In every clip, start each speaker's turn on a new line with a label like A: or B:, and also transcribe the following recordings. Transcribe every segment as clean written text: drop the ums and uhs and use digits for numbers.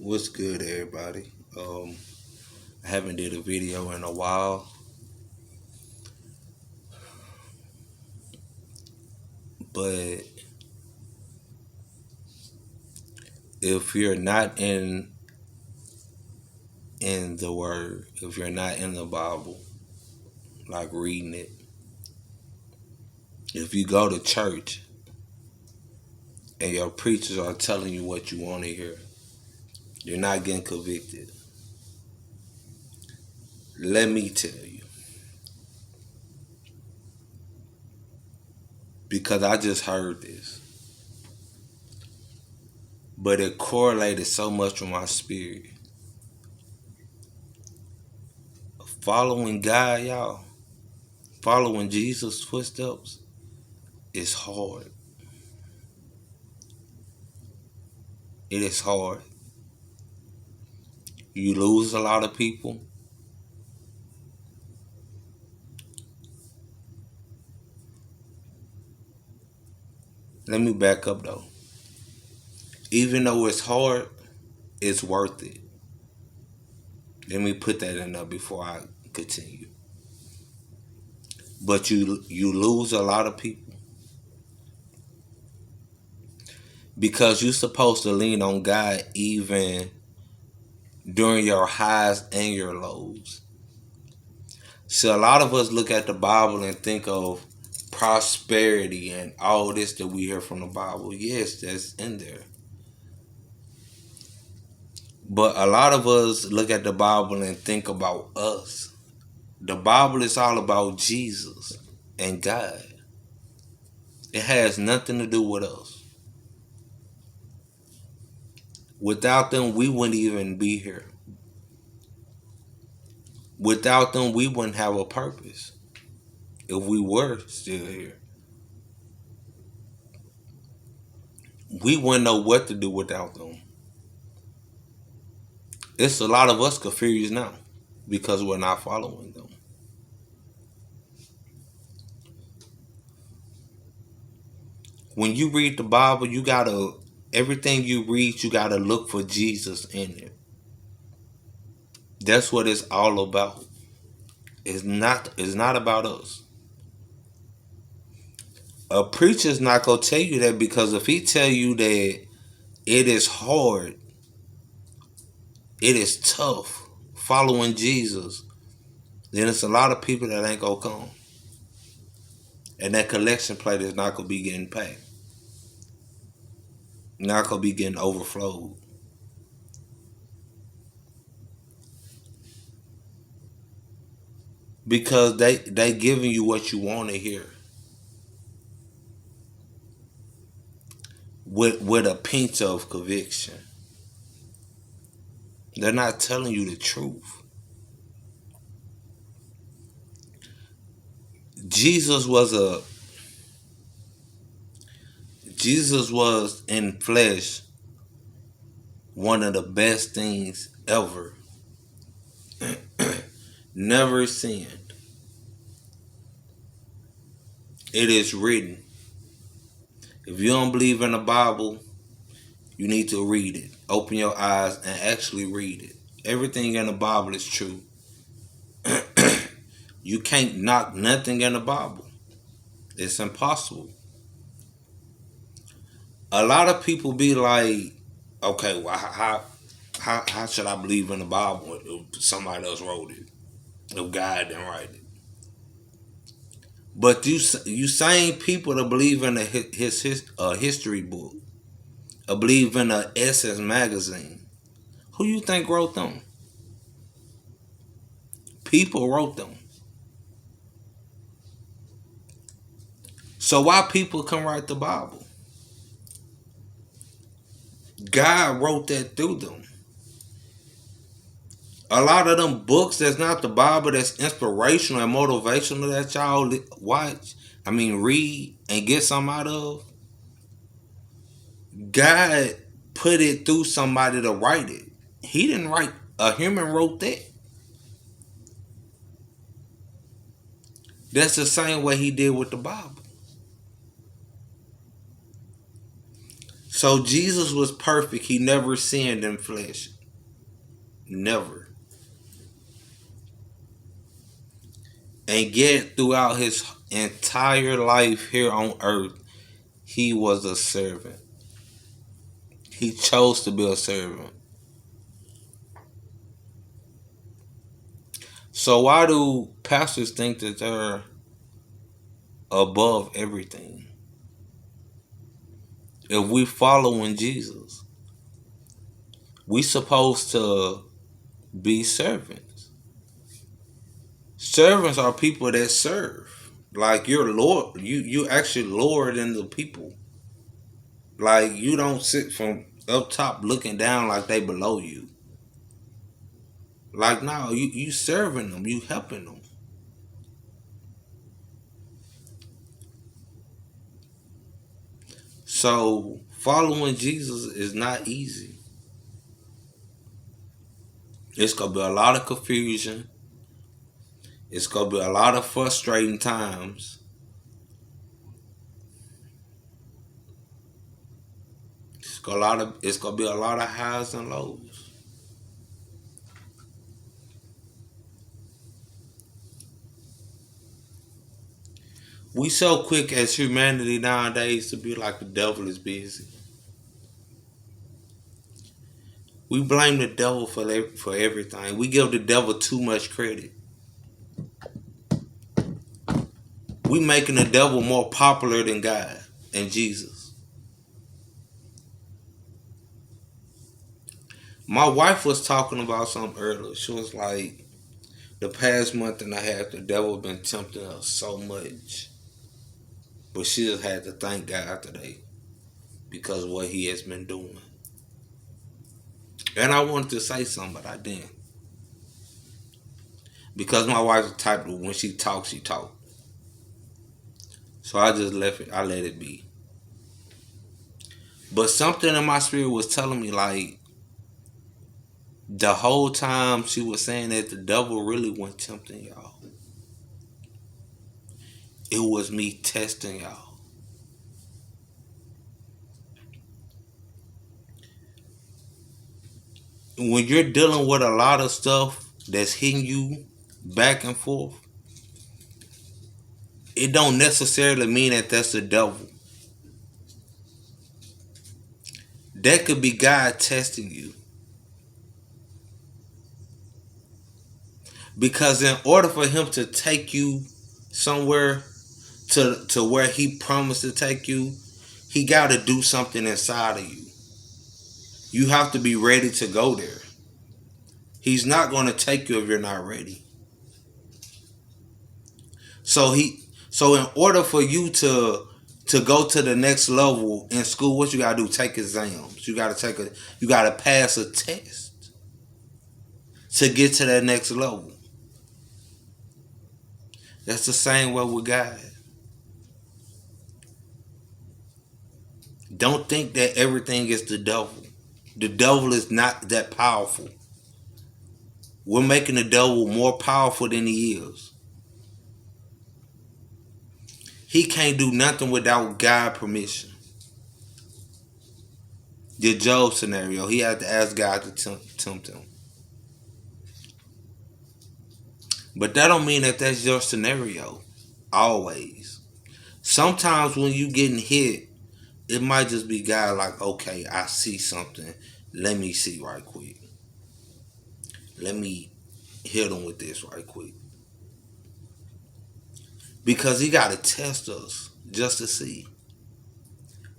A: What's good, everybody? I haven't did a video in a while, but if you're not in the Word, if you're not in the Bible, like reading it, if you go to church and your preachers are telling you what you want to hear, you're not getting convicted. Let me tell you, because I just heard this, but it correlated so much with my spirit. Following God, y'all, following Jesus' footsteps is hard. It is hard. You lose a lot of people. Let me back up though. Even though it's hard, it's worth it. Let me put that in there before I continue. But you lose a lot of people because you're supposed to lean on God even during your highs and your lows. So a lot of us look at the Bible and think of prosperity and all this that we hear from the Bible. Yes, that's in there. But a lot of us look at the Bible and think about us. The Bible is all about Jesus and God. It has nothing to do with us. Without them, we wouldn't even be here. Without them, we wouldn't have a purpose if we were still here. We wouldn't know what to do without them. It's a lot of us confused now because we're not following them. When you read the Bible, everything you read, you gotta look for Jesus in it. That's what it's all about. It's not about us. A preacher's not gonna tell you that, because if he tell you that it is hard, it is tough following Jesus, then it's a lot of people that ain't gonna come. And that collection plate is not gonna be getting packed. Not gonna be getting overflowed. Because they giving you what you want to hear. With a pinch of conviction. They're not telling you the truth. Jesus was a Jesus was in flesh one of the best things ever. Never sinned. It is written. If you don't believe in the Bible, you need to read it. Open your eyes and actually read it. Everything in the Bible is true. You can't knock nothing in the Bible. It's impossible. A lot of people be like, okay, well, how should I believe in the Bible if somebody else wrote it? If God didn't write it? But you same people that believe in his history book, or believe in the Essence magazine. Who you think wrote them? People wrote them. So why people can write the Bible? God wrote that through them. A lot of them books that's not the Bible, that's inspirational and motivational that y'all watch, read and get something out of, God put it through somebody to write it. He didn't write, a human wrote that. That's the same way he did with the Bible. So Jesus was perfect. He never sinned in flesh. Never. And yet throughout his entire life here on earth, he was a servant. He chose to be a servant. So why do pastors think that they're above everything? If we following Jesus, we supposed to be servants. Servants are people that serve. Like you're Lord, you actually Lord in the people. Like you don't sit from up top looking down like they below you. Like no, you serving them, you helping them. So following Jesus is not easy. It's gonna be a lot of confusion. It's gonna be a lot of frustrating times. It's gonna be a lot of highs and lows. We so quick as humanity nowadays to be like the devil is busy. We blame the devil for everything. We give the devil too much credit. We making the devil more popular than God and Jesus. My wife was talking about something earlier. She was like, the past month and a half, the devil been tempting us so much. But she just had to thank God today because of what he has been doing. And I wanted to say something, but I didn't. Because my wife's the type of when she talks, she talks. So I just left it. I let it be. But something in my spirit was telling me like the whole time she was saying that the devil really wasn't tempting y'all. It was me testing y'all. When you're dealing with a lot of stuff that's hitting you back and forth, it don't necessarily mean that that's the devil. That could be God testing you. Because in order for him to take you somewhere to where he promised to take you, he got to do something inside of you. You have to be ready to go there. He's not going to take you if you're not ready. So in order for you to go to the next level in school, what you got to do? Take exams. You got to pass a test to get to that next level. That's the same way with God. Don't think that everything is the devil. The devil is not that powerful. We're making the devil more powerful than he is. He can't do nothing without God's permission. The Job scenario, he had to ask God to tempt him. But that don't mean that that's your scenario. Always. Sometimes when you getting hit, it might just be God like, okay, I see something. Let me see right quick. Let me hit him with this right quick. Because he got to test us just to see.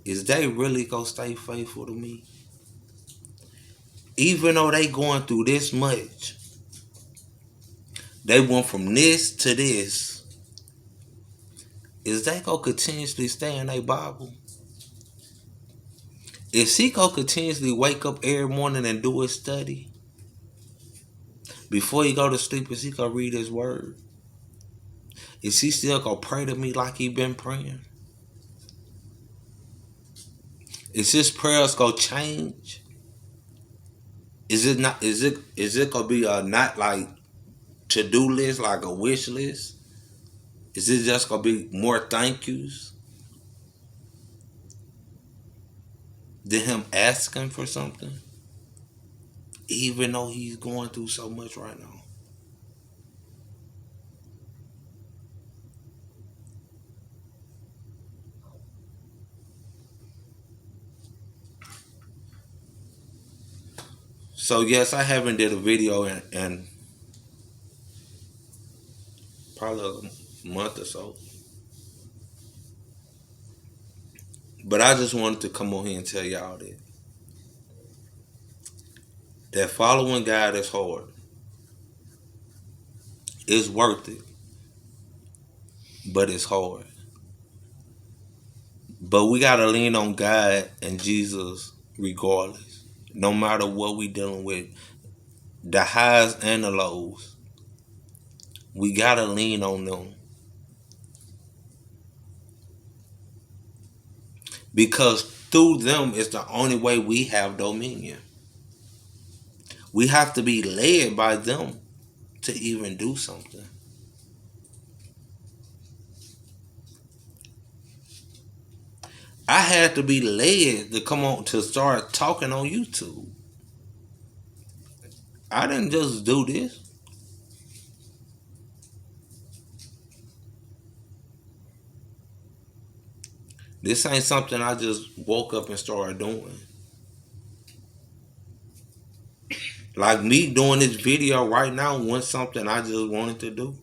A: Is they really going to stay faithful to me? Even though they going through this much. They went from this to this. Is they going to continuously stay in their Bible? Is he going to continuously wake up every morning and do his study? Before he go to sleep, is he going to read his word? Is he still going to pray to me like he been praying? Is his prayers going to change? Is it not? Is it going to be a not like to-do list, like a wish list? Is it just going to be more thank yous? than him asking for something, even though he's going through so much right now. So yes, I haven't did a video in probably a month or so. But I just wanted to come on here and tell y'all that following God is hard. It's worth it, but it's hard. But we gotta lean on God and Jesus regardless. No matter what we dealing with, the highs and the lows, we gotta lean on them. Because through them is the only way we have dominion. We have to be led by them to even do something. I had to be led to come on to start talking on YouTube. I didn't just do this. This ain't something I just woke up and started doing. Like me doing this video right now wasn't something I just wanted to do.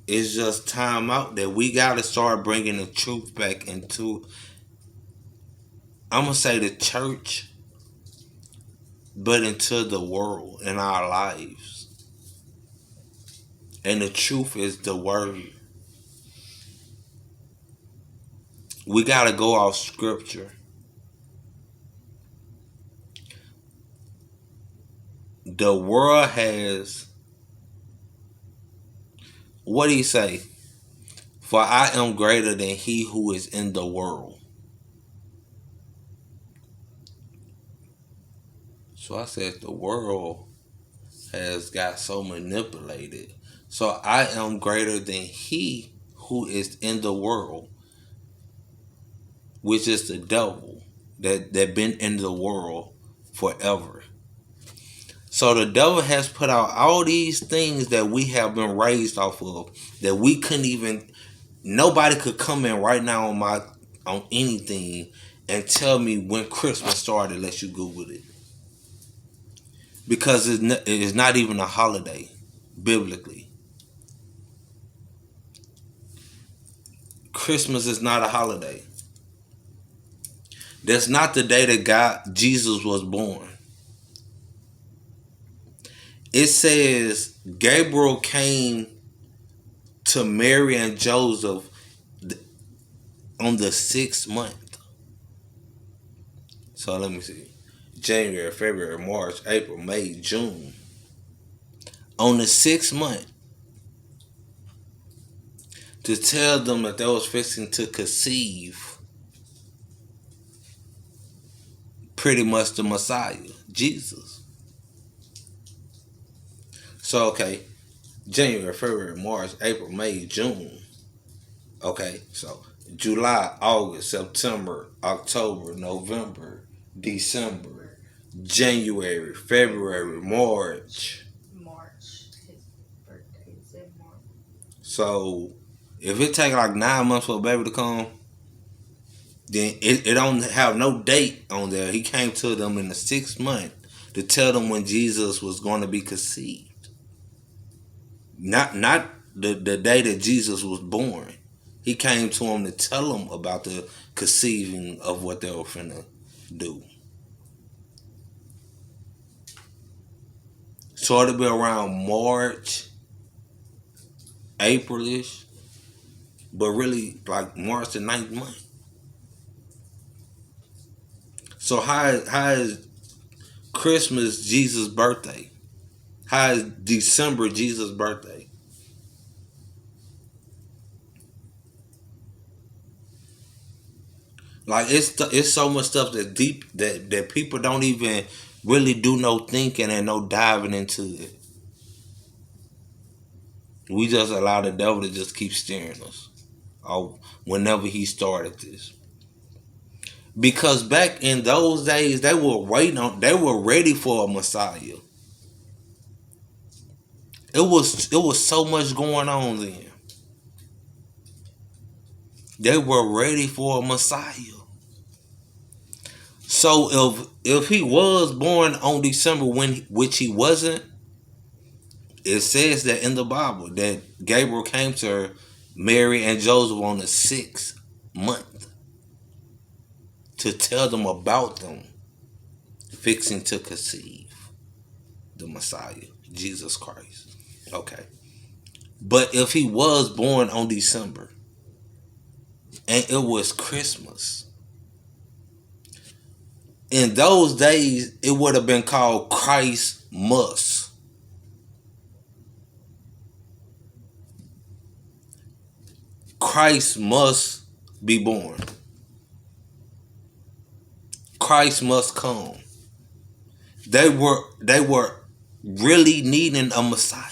A: It's just time out that we got to start bringing the truth back into, I'm going to say the church, but into the world in our lives. And the truth is the word. We got to go off scripture. The world has, what do you say? For I am greater than he who is in the world. So I said the world has got so manipulated. So I am greater than he who is in the world, which is the devil that been in the world forever. So the devil has put out all these things that we have been raised off of, that we couldn't even, nobody could come in right now on anything and tell me when Christmas started. Let you Google it, because it's not even a holiday biblically. Christmas is not a holiday. That's not the day that Jesus was born. It says Gabriel came to Mary and Joseph on the 6th month. So let me see. January, February, March, April, May, June. On the 6th month. To tell them that they was fixing to conceive pretty much the Messiah, Jesus. So, okay. January, February, March, April, May, June. Okay, so July, August, September, October, November, December, January, February, March. His birthday is in March. So if it take like 9 months for a baby to come, then it don't have no date on there. He came to them in the 6th month to tell them when Jesus was going to be conceived. Not the day that Jesus was born. He came to them to tell them about the conceiving of what they were finna do. So it'll be around March, April-ish, but really like March the 9th month. So how is Christmas Jesus' birthday? How is December Jesus' birthday? Like it's so much stuff that deep that people don't even really do no thinking and no diving into it. We just allow the devil to just keep steering us. Or whenever he started this. Because back in those days, they were ready for a Messiah. It was so much going on then. They were ready for a Messiah. So if he was born on December which he wasn't, it says that in the Bible that Gabriel came to Mary and Joseph on the 6th month to tell them about them fixing to conceive the Messiah, Jesus Christ. Okay. But if he was born on December and it was Christmas, in those days it would have been called Christmas. Christ must be born. Christ must come. They were really needing a Messiah.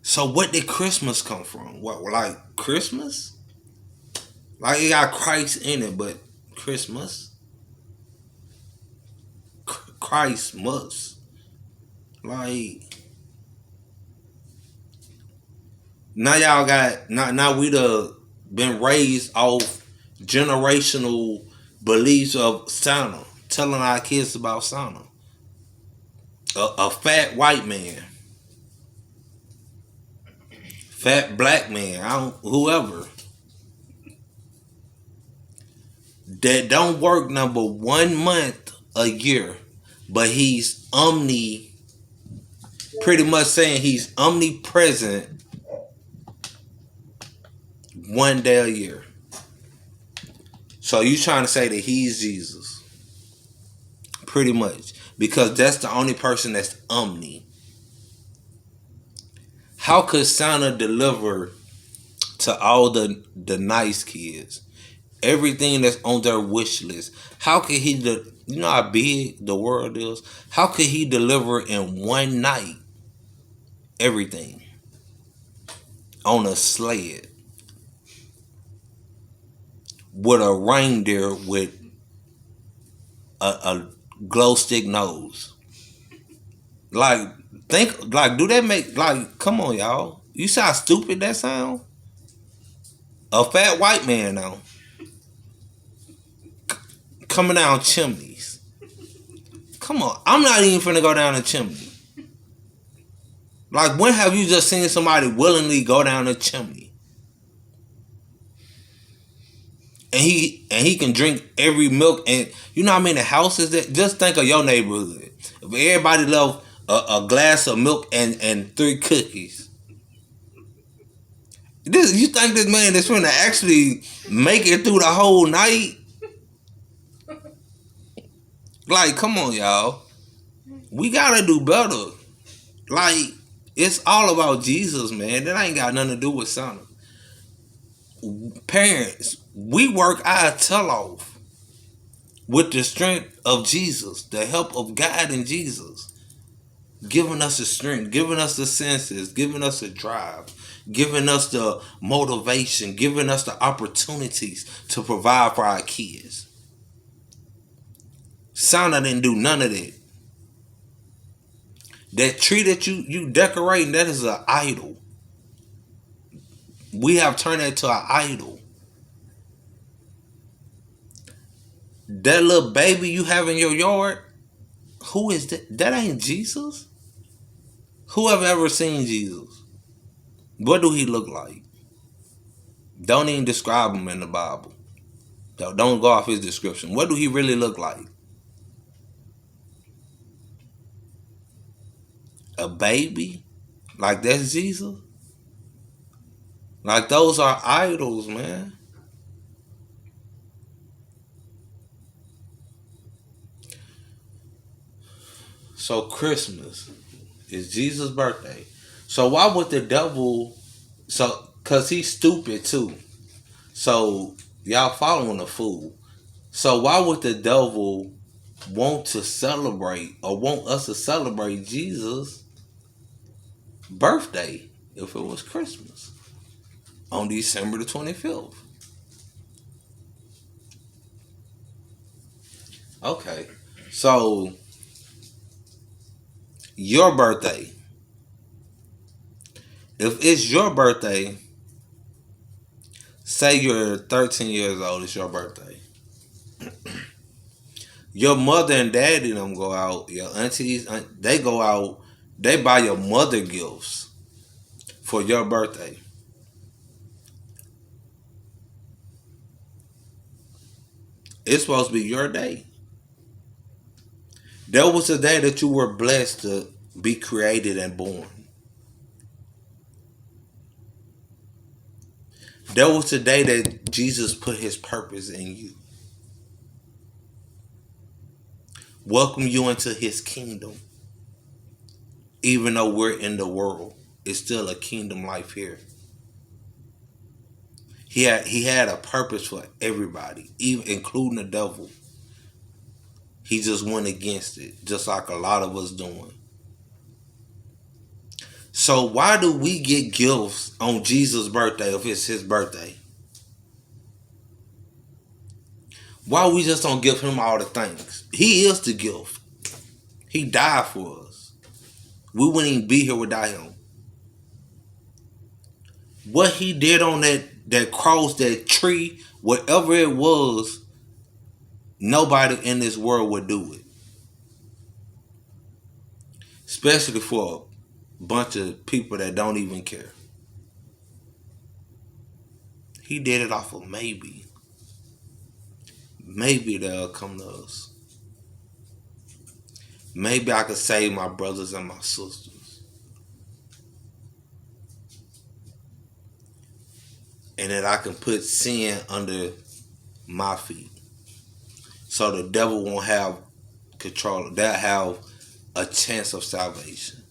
A: So what did Christmas come from? What, like Christmas? Like it got Christ in it, but Christmas? Christ must. Like now y'all got now we done been raised off generational beliefs of Santa, telling our kids about Santa. A fat white man, fat black man, whoever that don't work number 1 month a year, but he's pretty much saying he's omnipresent 1 day a year. So you trying to say that he's Jesus? Pretty much. Because that's the only person that's omni. How could Santa deliver to all the nice kids everything that's on their wish list? How could he, you know how big the world is? How could he deliver in one night everything on a sled with a reindeer with a glow stick nose? Like, do that make, like, come on, y'all. You see how stupid that sound? A fat white man now coming down chimneys. Come on, I'm not even finna go down a chimney. Like, when have you just seen somebody willingly go down a chimney? And he can drink every milk, and you know how many houses that? Just think of your neighborhood. If everybody love a glass of milk and 3 cookies, you think this man is going to actually make it through the whole night? Like, come on, y'all. We gotta do better. Like, it's all about Jesus, man. That ain't got nothing to do with Santa. Parents, we work our tail off with the strength of Jesus, the help of God and Jesus, giving us the strength, giving us the senses, giving us the drive, giving us the motivation, giving us the opportunities to provide for our kids. Santa didn't do none of that. That tree that you decorating, that is an idol. We have turned that to an idol. That little baby you have in your yard, who is that? That ain't Jesus. Who have ever seen Jesus? What do he look like? Don't even describe him in the Bible. Don't go off his description. What do he really look like? A baby? Like that's Jesus? Like those are idols, man. So Christmas is Jesus' birthday. So why would the devil, cause he's stupid too. So y'all following a fool. So why would the devil want to celebrate or want us to celebrate Jesus' birthday if it was Christmas on December the 25th? Okay. So your birthday. If it's your birthday, say you're 13 years old, it's your birthday. Your mother and daddy them go out. Your aunties, they go out. They buy your mother gifts for your birthday. It's supposed to be your day. That was the day that you were blessed to be created and born. That was the day that Jesus put his purpose in you. Welcome you into his kingdom. Even though we're in the world, it's still a kingdom life here. He had a purpose for everybody, even including the devil. He just went against it, just like a lot of us doing. So why do we get gifts on Jesus' birthday if it's his birthday? Why we just don't give him all the things? He is the gift. He died for us. We wouldn't even be here without him. What he did on that cross, that tree, whatever it was, nobody in this world would do it. Especially for a bunch of people that don't even care. He did it off of maybe. Maybe they'll come to us. Maybe I could save my brothers and my sisters. And that I can put sin under my feet. So the devil won't have control. They'll have a chance of salvation.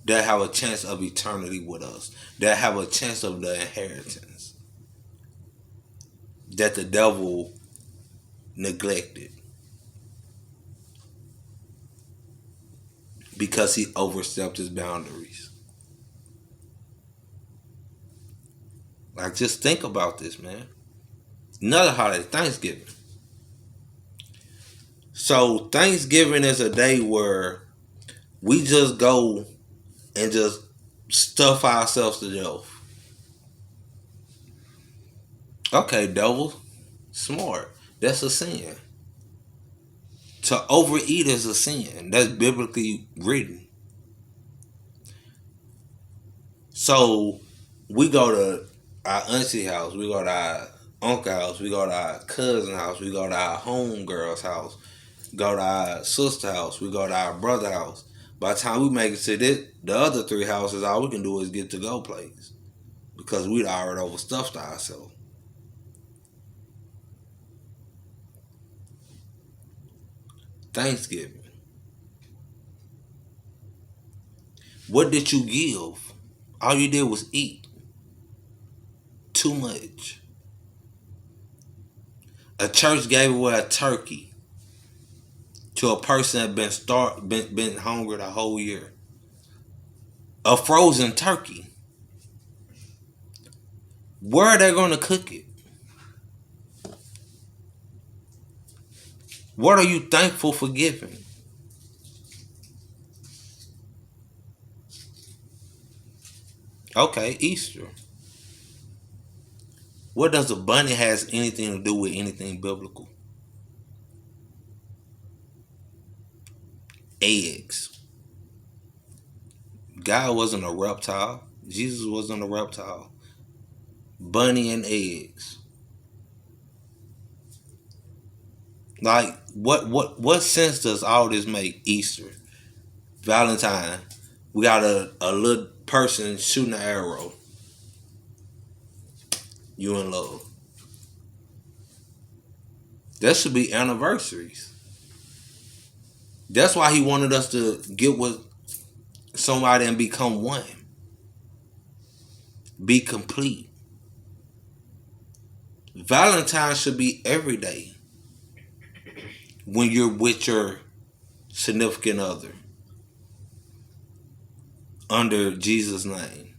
A: They'll have a chance of eternity with us. They'll have a chance of the inheritance that the devil neglected because he overstepped his boundaries. Like, just think about this, man. Another holiday, Thanksgiving. So Thanksgiving is a day where we just go and just stuff ourselves to death. Okay, devil, smart. That's a sin. To overeat is a sin. That's biblically written. So we go to our auntie house, we go to our uncle house, we go to our cousin house, we go to our homegirl's house, go to our sister house, we go to our brother house. By the time we make it to this, the other three houses, all we can do is get to go places because we'd already overstuffed ourselves. Thanksgiving. What did you give? All you did was eat. Too much. A church gave away a turkey to a person that been hungry the whole year. A frozen turkey. Where are they going to cook it? What are you thankful for giving? Okay, Easter. What does a bunny has anything to do with anything biblical? Eggs. God wasn't a reptile. Jesus wasn't a reptile. Bunny and eggs. Like, what sense does all this make? Easter, Valentine, we got a little person shooting an arrow. You in love. That should be anniversaries. That's why he wanted us to get with somebody and become one. Be complete. Valentine should be every day when you're with your significant other under Jesus' name.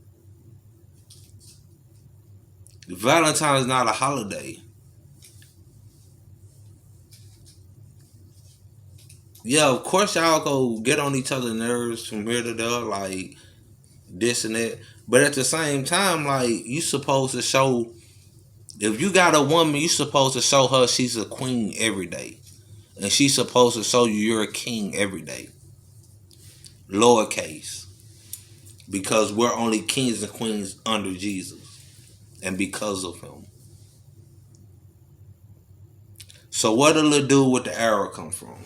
A: Valentine is not a holiday. Yeah, of course y'all go get on each other's nerves from here to there, like this and that. But at the same time, like you supposed to show, if you got a woman, you supposed to show her she's a queen every day, and she's supposed to show you you're a king every day, lowercase, because we're only kings and queens under Jesus and because of him. So where did the dude with the arrow come from?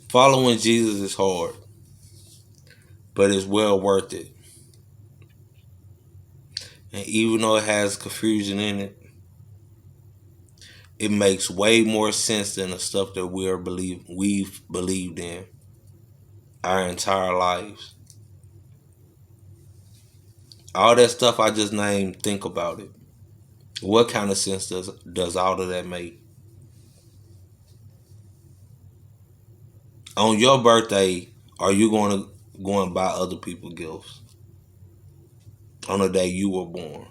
A: Following Jesus is hard, but it's well worth it. And even though it has confusion in it, it makes way more sense than the stuff that we've believed in our entire lives. All that stuff I just named, think about it. What kind of sense does all of that make? On your birthday, are you going to go and buy other people gifts on the day you were born?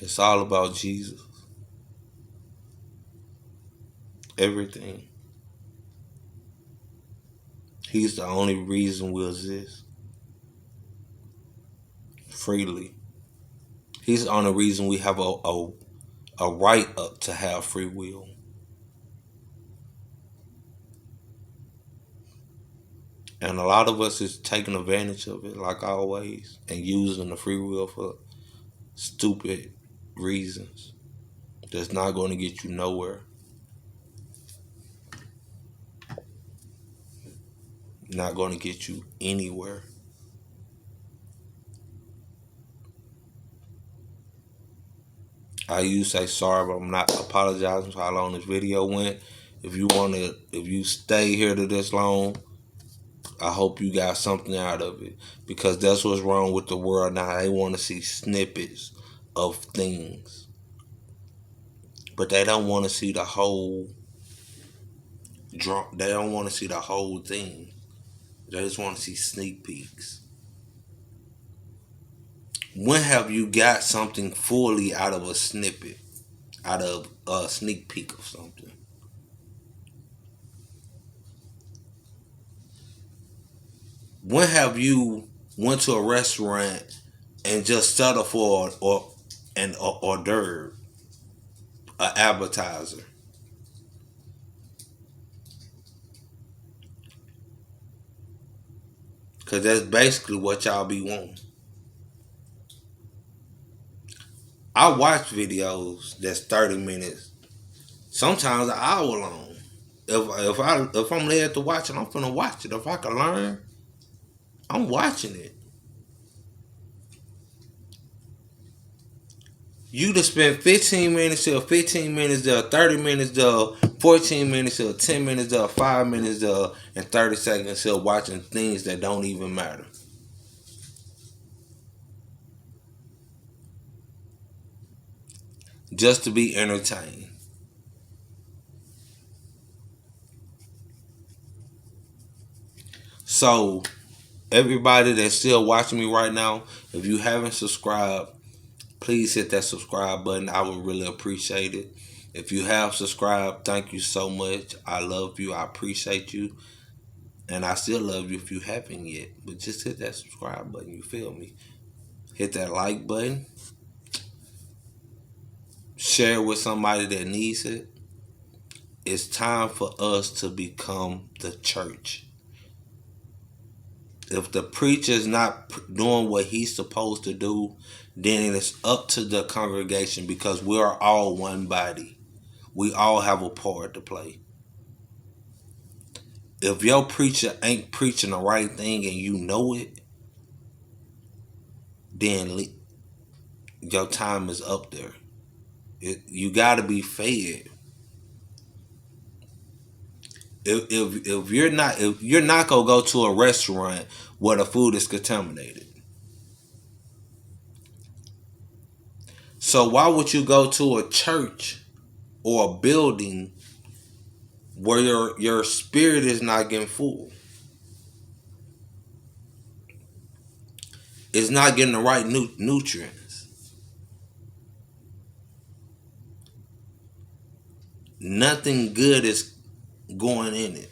A: It's all about Jesus. Everything. He's the only reason we exist freely. He's the only reason we have a right up to have free will. And a lot of us is taking advantage of it, like always, and using the free will for stupid reasons. That's not going to get you nowhere. Not going to get you anywhere. I used to say sorry, but I'm not apologizing for how long this video went. If you stay here to this long, I hope you got something out of it, because that's what's wrong with the world now. They want to see snippets of things, but they don't want to see the whole. They don't want to see the whole thing. They just want to see sneak peeks. When have you got something fully out of a snippet, out of a sneak peek of something? When have you went to a restaurant and just settled for an hors d'oeuvre, an appetizer? Because that's basically what y'all be wanting. I watch videos that's 30 minutes, sometimes an hour long. If I'm led to watch it, I'm finna watch it. If I can learn, I'm watching it. You to spend 15 minutes to 15 minutes there, 30 minutes there, 14 minutes to 10 minutes there, 5 minutes there, and 30 seconds still watching things that don't even matter. Just to be entertained. So, everybody that's still watching me right now, if you haven't subscribed, please hit that subscribe button. I would really appreciate it. If you have subscribed, thank you so much. I love you. I appreciate you. And I still love you if you haven't yet. But just hit that subscribe button. You feel me? Hit that like button. Share it with somebody that needs it. It's time for us to become the church. If the preacher is not doing what he's supposed to do, then it's up to the congregation, because we are all one body. We all have a part to play. If your preacher ain't preaching the right thing and you know it, then your time is up there. You got to be fed. If you're not gonna go to a restaurant where the food is contaminated. So why would you go to a church or a building where your spirit is not getting full? It's not getting the right nutrients. Nothing good is going in it.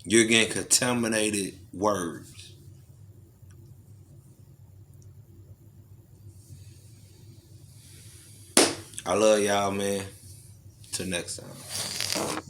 A: You're getting contaminated words. I love y'all, man. Till next time.